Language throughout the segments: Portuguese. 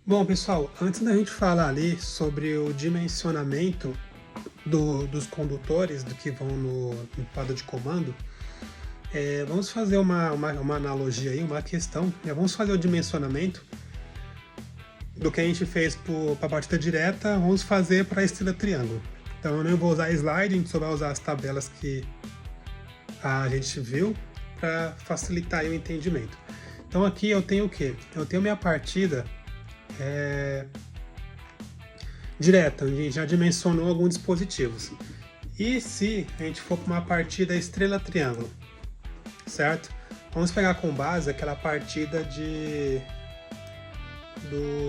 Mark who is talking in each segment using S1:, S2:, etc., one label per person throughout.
S1: Bom, pessoal, antes da gente falar ali sobre o dimensionamento dos condutores do que vão no quadro de comando, vamos fazer uma analogia aí, uma questão. Vamos fazer o dimensionamento do que a gente fez para a partida direta, vamos fazer para a estrela triângulo. Então eu não vou usar slide, a gente só vai usar as tabelas que a gente viu para facilitar aí o entendimento. Então aqui eu tenho o quê? Eu tenho minha partida direta, a gente já dimensionou alguns dispositivos. E se a gente for para uma partida estrela triângulo, certo? Vamos pegar com base aquela partida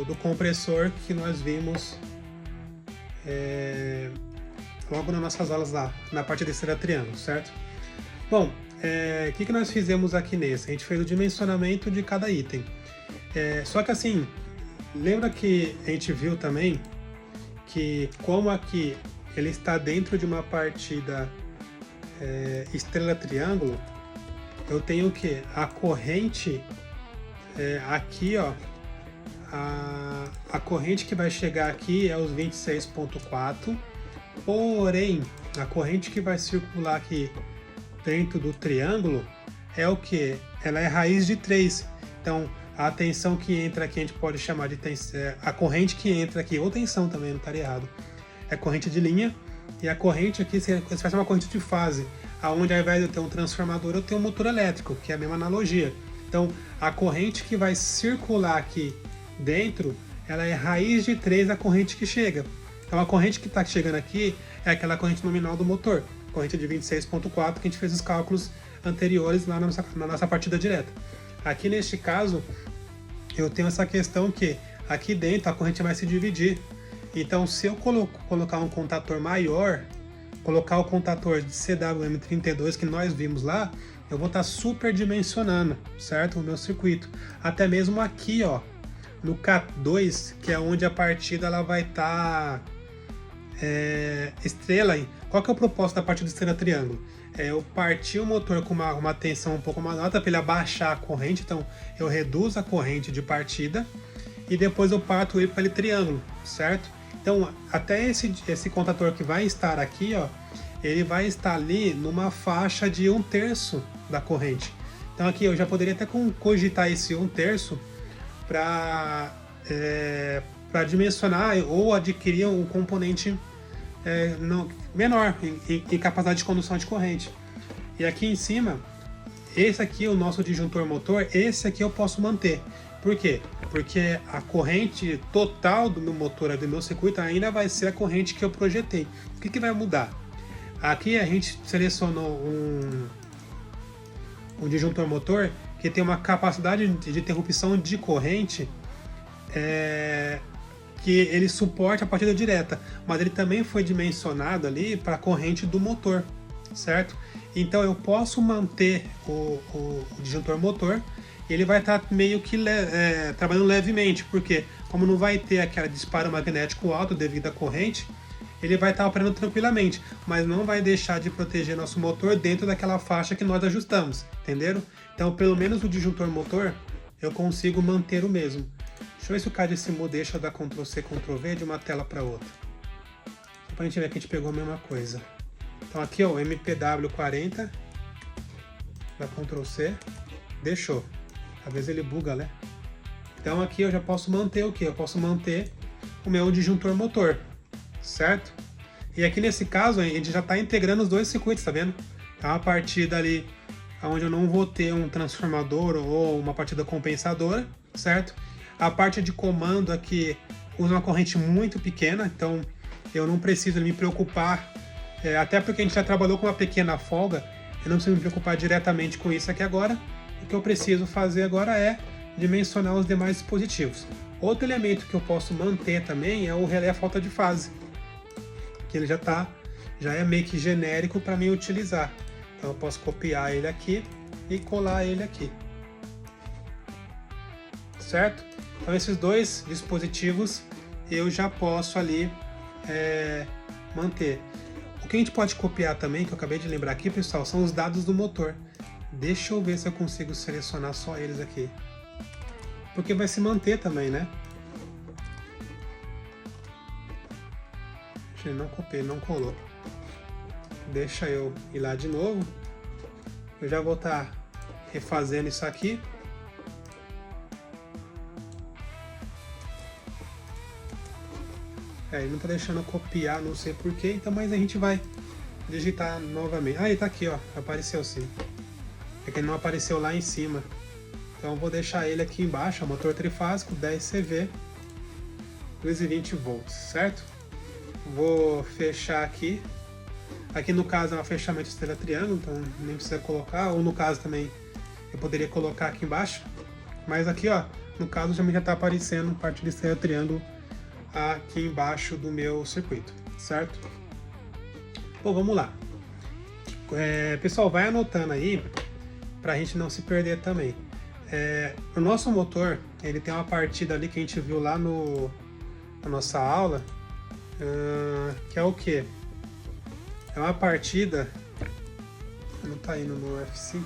S1: do compressor que nós vimos logo nas nossas aulas lá, na partida estrela triângulo, certo? Bom, o que nós fizemos aqui nesse? A gente fez o dimensionamento de cada item. Só que assim, lembra que a gente viu também que como aqui ele está dentro de uma partida estrela triângulo, eu tenho o que? A corrente aqui, ó, a corrente que vai chegar aqui é os 26.4, porém a corrente que vai circular aqui dentro do triângulo é o que? Ela é raiz de 3. Então a tensão que entra aqui a gente pode chamar de tensão, a corrente que entra aqui, ou tensão também, não estaria errado, é corrente de linha, e a corrente aqui você faz uma corrente de fase, aonde ao invés de eu ter um transformador eu tenho um motor elétrico, que é a mesma analogia. Então a corrente que vai circular aqui dentro, ela é raiz de 3 da corrente que chega. Então a corrente que está chegando aqui é aquela corrente nominal do motor, corrente de 26.4 que a gente fez os cálculos anteriores lá na nossa partida direta. Aqui neste caso, eu tenho essa questão que aqui dentro a corrente vai se dividir. Então, se eu colocar um contator maior, colocar o contator de CWM32 que nós vimos lá, eu vou estar superdimensionando, certo? O meu circuito. Até mesmo aqui, ó, no K2, que é onde a partida ela vai estar estrela. Qual que é o propósito da partida estrela triângulo? Eu parti o motor com uma tensão um pouco mais alta para ele abaixar a corrente, então eu reduzo a corrente de partida e depois eu parto ele para ele triângulo, certo? Então até esse contator que vai estar aqui, ó, ele vai estar ali numa faixa de 1/3 da corrente. Então aqui eu já poderia até cogitar esse 1/3 para dimensionar ou adquirir um componente menor em capacidade de condução de corrente. E aqui em cima, esse aqui é o nosso disjuntor motor, esse aqui eu posso manter. Por quê? Porque a corrente total do meu motor, do meu circuito, ainda vai ser a corrente que eu projetei. O que vai mudar? Aqui a gente selecionou um disjuntor motor que tem uma capacidade de interrupção de corrente que ele suporte a partida direta, mas ele também foi dimensionado ali para a corrente do motor, certo? Então eu posso manter o disjuntor motor e ele vai estar meio que trabalhando levemente, porque como não vai ter aquele disparo magnético alto devido à corrente, ele vai estar operando tranquilamente, mas não vai deixar de proteger nosso motor dentro daquela faixa que nós ajustamos, entenderam? Então pelo menos o disjuntor motor eu consigo manter o mesmo. Deixa eu ver se o KDSIMU deixa eu dar Ctrl+C, Ctrl+V de uma tela para outra. Só para a gente ver que a gente pegou a mesma coisa. Então aqui, ó, MPW40, dá Ctrl+C, deixou. Às vezes ele buga, né? Então aqui eu já posso manter o quê? Eu posso manter o meu disjuntor motor, certo? E aqui nesse caso a gente já está integrando os dois circuitos, tá vendo? É uma partida ali onde eu não vou ter um transformador ou uma partida compensadora, certo? A parte de comando aqui usa uma corrente muito pequena, então eu não preciso me preocupar, até porque a gente já trabalhou com uma pequena folga, eu não preciso me preocupar diretamente com isso aqui agora. O que eu preciso fazer agora é dimensionar os demais dispositivos. Outro elemento que eu posso manter também é o relé falta de fase, que ele já é meio que genérico para mim utilizar. Então eu posso copiar ele aqui e colar ele aqui, certo? Então esses dois dispositivos eu já posso ali manter. O que a gente pode copiar também, que eu acabei de lembrar aqui, pessoal, são os dados do motor. Deixa eu ver se eu consigo selecionar só eles aqui. Porque vai se manter também, né? Ele não copiou, ele não colou. Deixa eu ir lá de novo. Eu já vou estar refazendo isso aqui. Ele não está deixando eu copiar, não sei porquê, então, mas a gente vai digitar novamente. Ah, ele tá aqui, ó, apareceu sim. É que ele não apareceu lá em cima. Então eu vou deixar ele aqui embaixo, ó, motor trifásico, 10 CV, 220 volts, certo? Vou fechar aqui. Aqui no caso é um fechamento estrela triângulo, então nem precisa colocar, ou no caso também eu poderia colocar aqui embaixo. Mas aqui, ó, no caso já está aparecendo parte de estrela triângulo aqui embaixo do meu circuito, certo? Bom, vamos lá. Pessoal, vai anotando aí para a gente não se perder também. O nosso motor, ele tem uma partida ali que a gente viu lá na nossa aula, que é o que? É uma partida, não está indo no F5.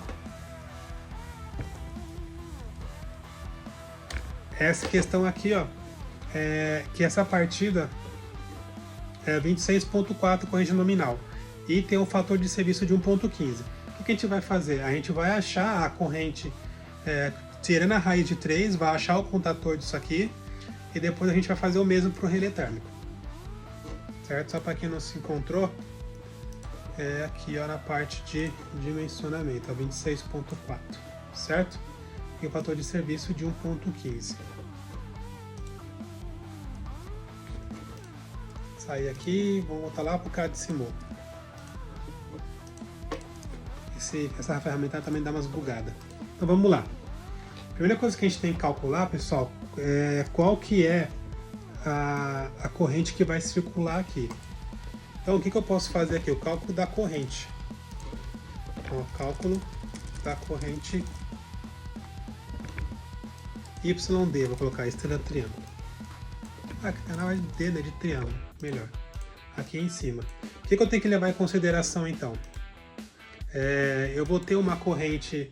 S1: Essa questão aqui, ó, que essa partida é 26.4 corrente nominal e tem um fator de serviço de 1.15. O que a gente vai fazer? A gente vai achar a corrente, tirando a raiz de 3, vai achar o contator disso aqui e depois a gente vai fazer o mesmo para o relé térmico. Certo? Só para quem não se encontrou, aqui ó, na parte de dimensionamento, 26.4, certo? E o fator de serviço de 1.15. Sair aqui, vamos voltar lá para o Cadecimal. Essa ferramenta também dá umas bugadas. Então vamos lá. A primeira coisa que a gente tem que calcular, pessoal, é qual que é a corrente que vai circular aqui. Então o que eu posso fazer aqui? O cálculo da corrente. Então, o cálculo da corrente YD, vou colocar estrela triângulo. Aqui tá na D, né, de triângulo, melhor. Aqui em cima. O que eu tenho que levar em consideração então? Eu vou ter uma corrente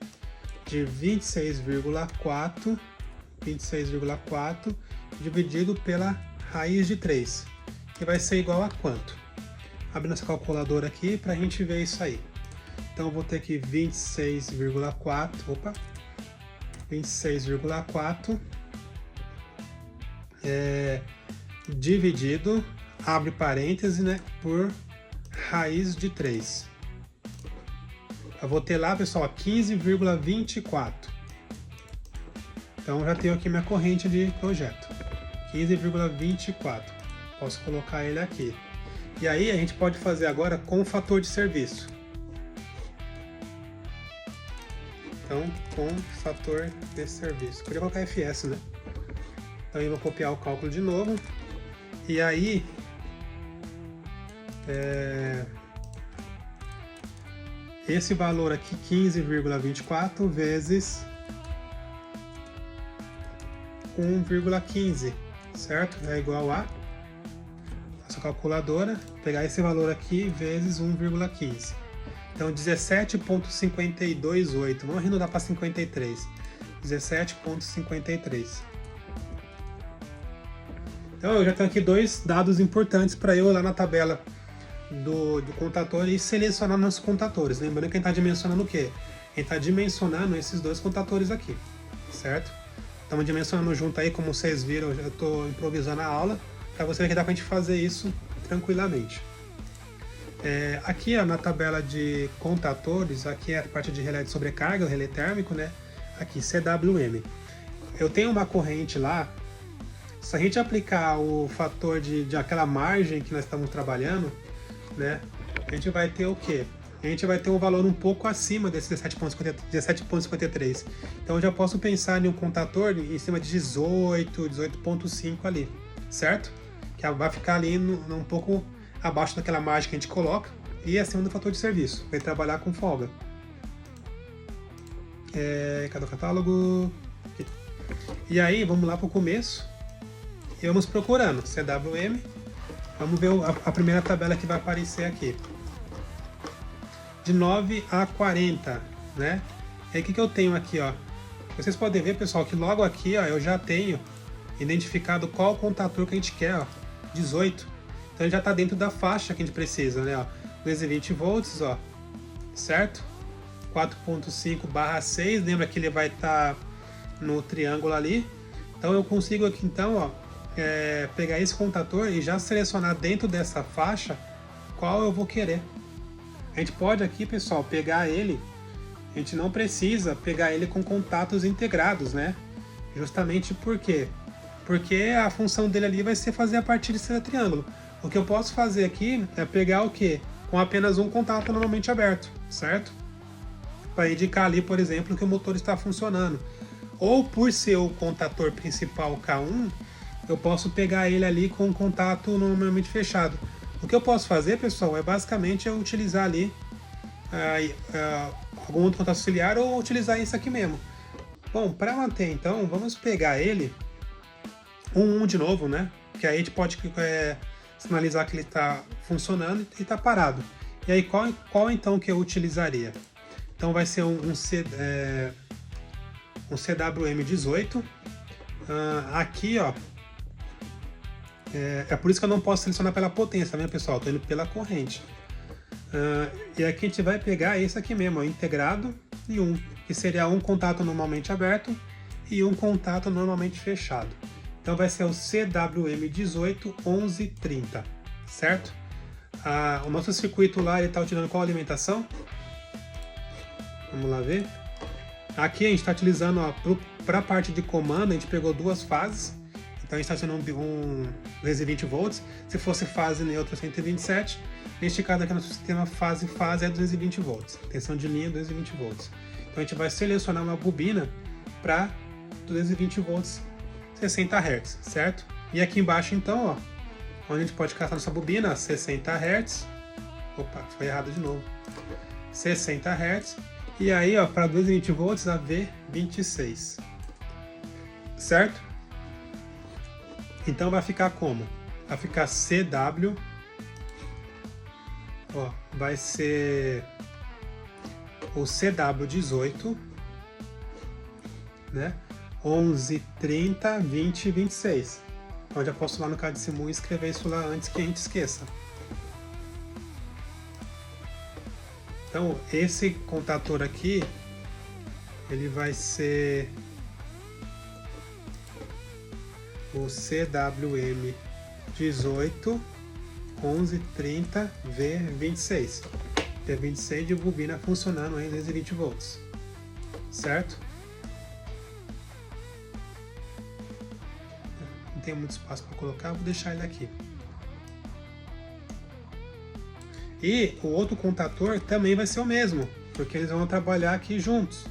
S1: de 26,4 dividido pela raiz de 3, que vai ser igual a quanto? Abre nossa calculadora aqui para a gente ver isso aí. Então eu vou ter que 26,4 dividido, abre parêntese, né, por raiz de 3. Eu vou ter lá, pessoal, 15,24. Então já tenho aqui minha corrente de projeto, 15,24. Posso colocar ele aqui. E aí a gente pode fazer agora com o fator de serviço. Então, com fator de serviço. Podia colocar FS, né? Então eu vou copiar o cálculo de novo. E aí, esse valor aqui, 15,24 vezes 1,15, certo? É igual a nossa calculadora, pegar esse valor aqui vezes 1,15. Então 17,528. Vamos arredondar para 53. 17,53. Então eu já tenho aqui dois dados importantes para eu ir lá na tabela do contator e selecionar nossos contatores. Lembrando que a gente está dimensionando o quê? A gente está dimensionando esses dois contatores aqui, certo? Estamos dimensionando junto aí, como vocês viram, eu estou improvisando a aula, para você ver que dá para a gente fazer isso tranquilamente. Aqui ó, na tabela de contatores, aqui é a parte de relé de sobrecarga, o relé térmico, né? Aqui, CWM. Eu tenho uma corrente lá, se a gente aplicar o fator de aquela margem que nós estamos trabalhando, né? A gente vai ter o quê? A gente vai ter um valor um pouco acima desse 17,53. Então eu já posso pensar em um contator em cima de 18,5 ali, certo? Que vai ficar ali um pouco abaixo daquela margem que a gente coloca e acima do fator de serviço. Vai trabalhar com folga. Cadê o catálogo? Aqui. E aí, vamos lá para o começo e vamos procurando CWM. Vamos ver a primeira tabela que vai aparecer aqui. De 9 a 40, né? E aí o que eu tenho aqui, ó? Vocês podem ver, pessoal, que logo aqui, ó, eu já tenho identificado qual contator que a gente quer, ó. 18. Então Então ele já está dentro da faixa que a gente precisa, né? Ó, 220 volts, ó, certo? 4.5/6, lembra que ele vai estar no triângulo ali. Então eu consigo aqui então, ó, pegar esse contador e já selecionar dentro dessa faixa qual eu vou querer. A gente pode aqui, pessoal, pegar ele, a gente não precisa pegar ele com contatos integrados, né? Justamente por quê? Porque a função dele ali vai ser fazer a partir desse triângulo. O que eu posso fazer aqui é pegar o quê? Com apenas um contato normalmente aberto, certo? Para indicar ali, por exemplo, que o motor está funcionando. Ou por ser o contador principal K1, eu posso pegar ele ali com um contato normalmente fechado. O que eu posso fazer, pessoal, é basicamente eu utilizar ali algum outro contato auxiliar ou utilizar isso aqui mesmo. Bom, para manter então, vamos pegar ele, 1 de novo, né? Que aí a gente pode sinalizar que ele está funcionando e está parado. E aí qual então que eu utilizaria? Então vai ser um CWM18. Aqui, ó, é por isso que eu não posso selecionar pela potência, né, pessoal? Estou indo pela corrente. E aqui a gente vai pegar esse aqui mesmo, ó, integrado e que seria um contato normalmente aberto e um contato normalmente fechado. Então vai ser o CWM181130, certo? O nosso circuito lá está utilizando qual alimentação? Vamos lá ver. Aqui a gente está utilizando, para a parte de comando, a gente pegou 2 fases. Então a gente está usando um 220 volts. Se fosse fase neutra, 127. Neste caso aqui no nosso sistema fase é 220 volts. Tensão de linha 220 volts. Então a gente vai selecionar uma bobina para 220 volts, 60 Hz, certo? E aqui embaixo então, ó, onde a gente pode caçar nossa bobina, 60 Hz. Opa, foi errado de novo. 60 Hz. E aí, ó, para 220 volts, a V26. Certo? Então vai ficar como? Vai ficar CW. Ó, vai ser o CW18, né? 11, 30, 20 e 26. Então já posso lá no Cadecimu e escrever isso lá antes que a gente esqueça. Então esse contador aqui, ele vai ser o CWM18 1130 V26. V26 de bobina funcionando em 220 volts. Certo? Não tem muito espaço para colocar, vou deixar ele aqui. E o outro contador também vai ser o mesmo, porque eles vão trabalhar aqui juntos.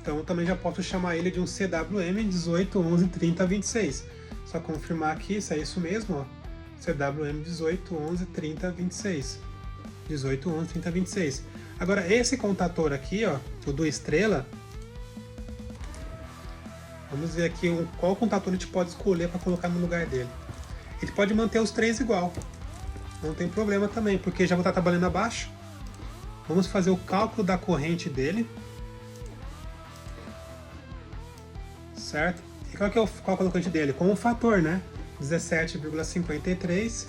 S1: Então eu também já posso chamar ele de um CWM 18 11 30 26. Só confirmar aqui se é isso mesmo, ó. CWM 18 11 30 26. 18 11 30 26. Agora esse contador aqui, ó, o do estrela, vamos ver aqui qual contador a gente pode escolher para colocar no lugar dele. Ele pode manter os 3 igual. Não tem problema também, porque já vou estar trabalhando abaixo. Vamos fazer o cálculo da corrente dele. Certo? E qual que é o cálculo da corrente dele? Com o fator, né? 17,53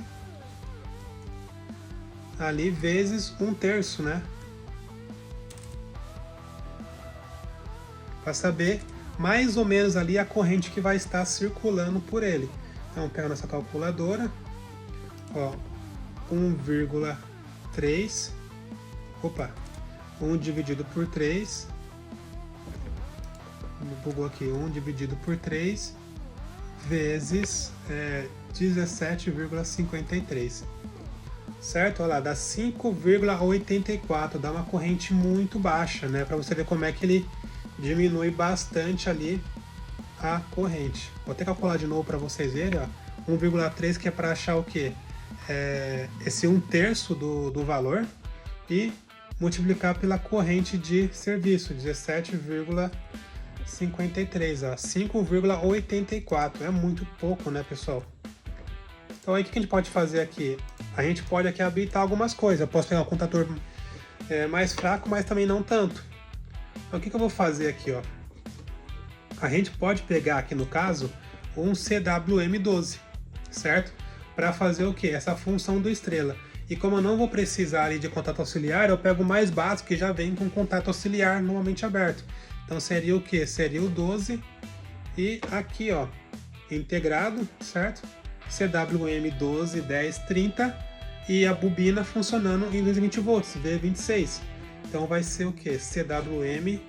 S1: ali vezes 1/3, né? Para saber mais ou menos ali a corrente que vai estar circulando por ele. Então pega a nossa calculadora, ó, 1,3, opa, 1 dividido por 3, bugou aqui, 1 dividido por 3 vezes 17,53, certo? Olha lá, dá 5,84, dá uma corrente muito baixa, né? Para você ver como é que ele diminui bastante ali a corrente. Vou até calcular de novo para vocês verem, ó, 1,3 que é para achar o que? Esse 1/3 do valor e multiplicar pela corrente de serviço, 17,53, ó, 5,84, é muito pouco, né, pessoal? Então aí o que a gente pode fazer aqui? A gente pode aqui habilitar algumas coisas. Eu posso pegar um contador mais fraco, mas também não tanto. Então o que eu vou fazer aqui, ó? A gente pode pegar aqui no caso um CWM12, certo? para fazer o que? Essa função do estrela. E como eu não vou precisar ali de contato auxiliar, eu pego o mais básico que já vem com contato auxiliar normalmente aberto. Então seria o que? Seria o 12 e aqui, ó, integrado, certo? CWM 12, 10, 30 e a bobina funcionando em 220 volts, V26. Então vai ser o que? CWM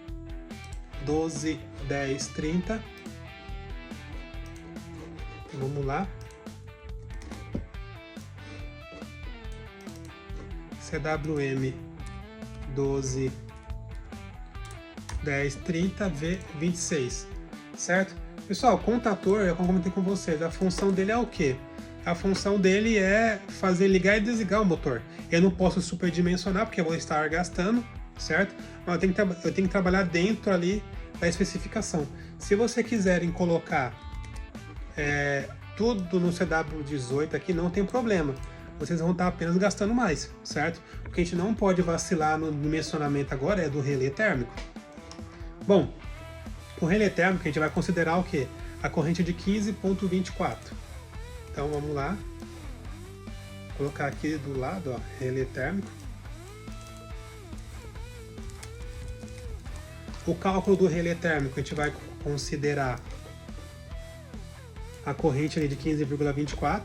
S1: 12, 10, 30. Vamos lá. CWM 12, 10, 30, V26, certo? Pessoal, contator, eu comentei com vocês, a função dele é o quê? A função dele é fazer ligar e desligar o motor. Eu não posso superdimensionar porque eu vou estar gastando, certo? Mas eu tenho que trabalhar dentro ali da especificação. Se vocês quiserem colocar tudo no CW18 aqui, não tem problema. Vocês vão estar apenas gastando mais, certo? O que a gente não pode vacilar no dimensionamento agora é do relé térmico. Bom, o relé térmico a gente vai considerar o quê? A corrente de 15.24. Então vamos lá. Vou colocar aqui do lado, ó, relé térmico. O cálculo do relé térmico a gente vai considerar a corrente ali de 15,24.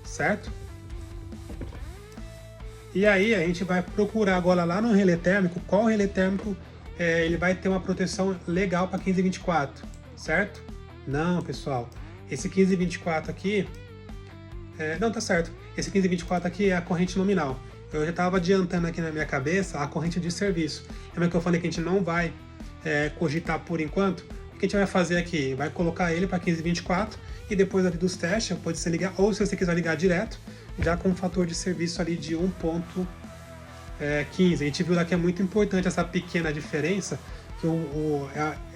S1: Certo? E aí a gente vai procurar agora lá no relé térmico qual relé térmico ele vai ter uma proteção legal para 1524, certo? Não, pessoal, esse 1524 aqui não, tá certo, esse 1524 aqui é a corrente nominal. Eu já estava adiantando aqui na minha cabeça a corrente de serviço. Lembra que eu falei que a gente não vai cogitar por enquanto? O que a gente vai fazer aqui? Vai colocar ele para 1524 e depois ali dos testes pode ser ligar, ou se você quiser ligar direto, já com um fator de serviço ali de 1.15. A gente viu lá que é muito importante essa pequena diferença, que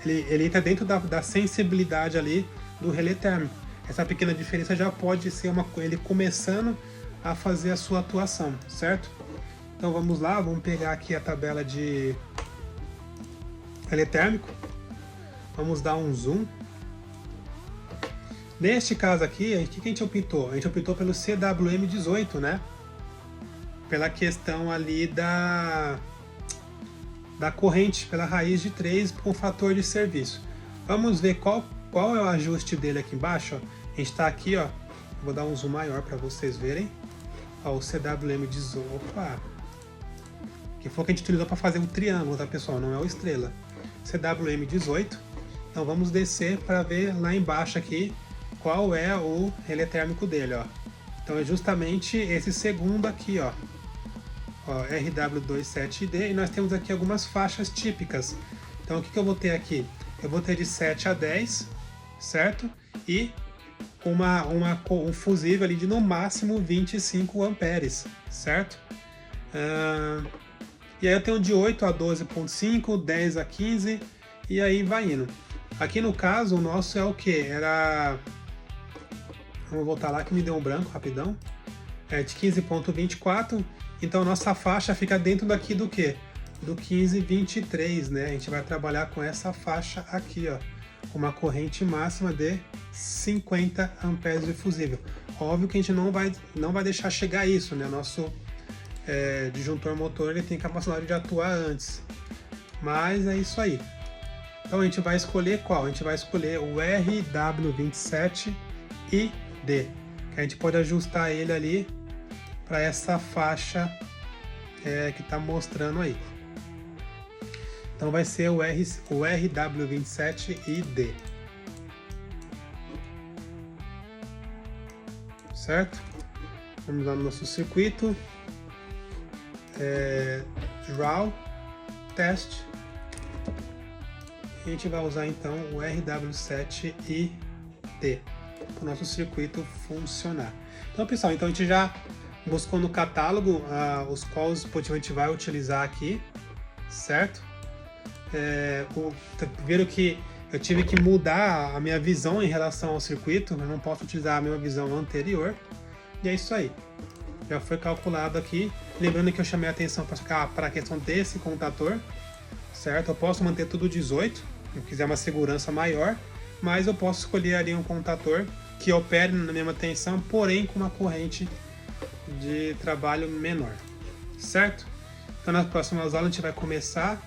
S1: ele entra dentro da sensibilidade ali do relé térmico. Essa pequena diferença já pode ser ele começando a fazer a sua atuação, certo? Então vamos lá, vamos pegar aqui a tabela de relé térmico. Vamos dar um zoom. Neste caso aqui, o que a gente optou? A gente optou pelo CWM18, né? Pela questão ali da corrente, pela raiz de 3 com fator de serviço. Vamos ver qual é o ajuste dele aqui embaixo. Ó. A gente está aqui, ó. Vou dar um zoom maior para vocês verem. Ó, o CWM18. Opa! Que foi o que a gente utilizou para fazer o triângulo, tá, pessoal? Não é o estrela. CWM18. Então vamos descer para ver lá embaixo aqui qual é o relé térmico dele, ó. Então é justamente esse segundo aqui, ó, RW27ID, e nós temos aqui algumas faixas típicas. Então o que eu vou ter aqui? Eu vou ter de 7 a 10, certo? E um fusível ali de no máximo 25 amperes, certo? E aí eu tenho de 8 a 12.5, 10 a 15 e aí vai indo. Aqui no caso o nosso é o que? Vamos voltar lá que me deu um branco rapidão. É de 15.24, então nossa faixa fica dentro daqui do que? Do 1523, né? A gente vai trabalhar com essa faixa aqui, ó, com uma corrente máxima de 50 amperes de fusível. Óbvio que a gente não vai deixar chegar a isso, né? Nosso disjuntor motor ele tem capacidade de atuar antes, mas é isso aí. Então a gente vai escolher qual? A gente vai escolher o RW27ID, que a gente pode ajustar ele ali para essa faixa que está mostrando aí. Então vai ser o RW27ID. Certo? Vamos lá no nosso circuito. Draw, Test. A gente vai usar então o RW7ID para o nosso circuito funcionar. Então, pessoal, então a gente já buscou no catálogo os quais a gente vai utilizar aqui, certo? Viram que eu tive que mudar a minha visão em relação ao circuito, eu não posso utilizar a mesma visão anterior, e é isso aí. Já foi calculado aqui, lembrando que eu chamei a atenção para a questão desse contator, certo? Eu posso manter tudo 18, se eu quiser uma segurança maior, mas eu posso escolher ali um contator que opere na mesma tensão, porém com uma corrente de trabalho menor, certo? Então nas próximas aulas a gente vai começar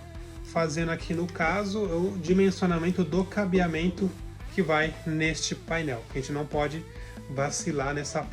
S1: fazendo aqui no caso o dimensionamento do cabeamento que vai neste painel. A gente não pode vacilar nessa parte.